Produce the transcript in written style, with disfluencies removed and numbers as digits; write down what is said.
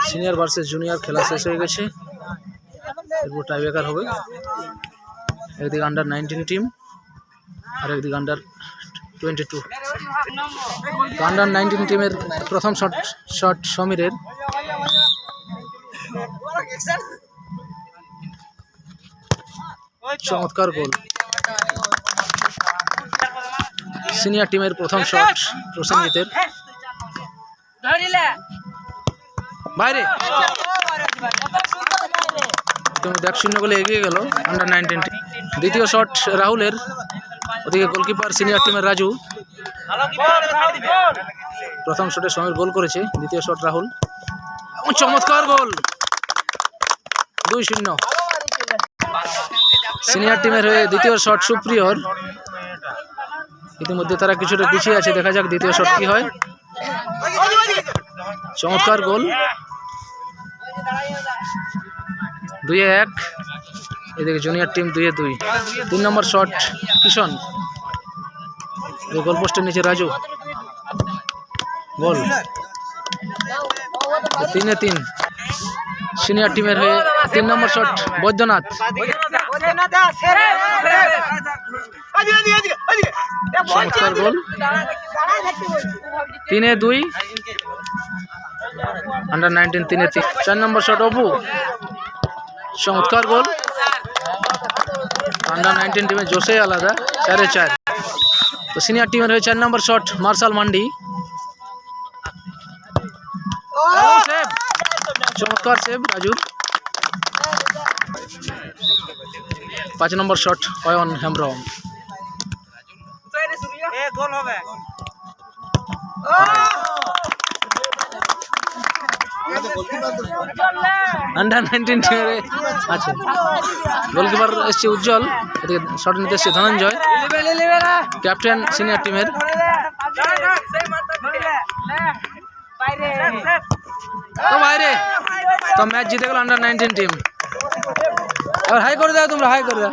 Senior versus junior খেলা শেষ হয়ে গেছে। এরপর টাইব্রেকার হবে। একদিকে আন্ডার 19 টিম আর একদিকে আন্ডার 22। আন্ডার 19 টিমের প্রথম শট সমীরের। চমৎকার গোল। সিনিয়র টিমের প্রথম শট প্রসেনজিতের বাইরে। 1-0 গোলে এগিয়ে গেল আন্ডার 19 টিম। দ্বিতীয় শট রাহুলের। ওদিকে গোলকিপার সিনিয়র টিমের রাজু। প্রথম শটে সমীর গোল করেছে, দ্বিতীয় শট রাহুল। চমৎকার গোল। 2-0। সিনিয়র টিমের হয়ে দ্বিতীয় শট সুপ্রিয়র। ইতিমধ্যে তারা কিছুটা পিছিয়ে আছে, দেখা যাক দ্বিতীয় শট কি হয়। চমৎকার গোল। 2-1। এদিকে জুনিয়র টিম 2-2। 3 নম্বর শট কিষণ। গোল পোস্টের নিচে রাজু। গোল। 3-3। সিনিয়র টিমের হয়ে 3 নম্বর শট বৈদ্যনাথ। চমৎকার গোল। 3-2। আন্ডার 19 3-3। 4 নম্বর শট অপু। চমৎকার গোল। আন্ডার 19 টিমের জোশে আলাদা। 4-4। তো সিনিয়র টিমের হয়ে 4 নম্বর শট মার্শাল মান্ডি। চমৎকার সেভ রাজু। 5 নম্বর শট অয়ন হেমব্রম। আন্ডার 19 টিমের আচ্ছা গোলকিপার এসছে উজ্জ্বল। এদিকে শট নিতে এসছে ধনঞ্জয়, ক্যাপ্টেন সিনিয়র টিমের। তো বাইরে। তো ম্যাচ জিতে গেল আন্ডার 19 টিম। আর হাই করে দাও তোমরা, হাই করে দাও।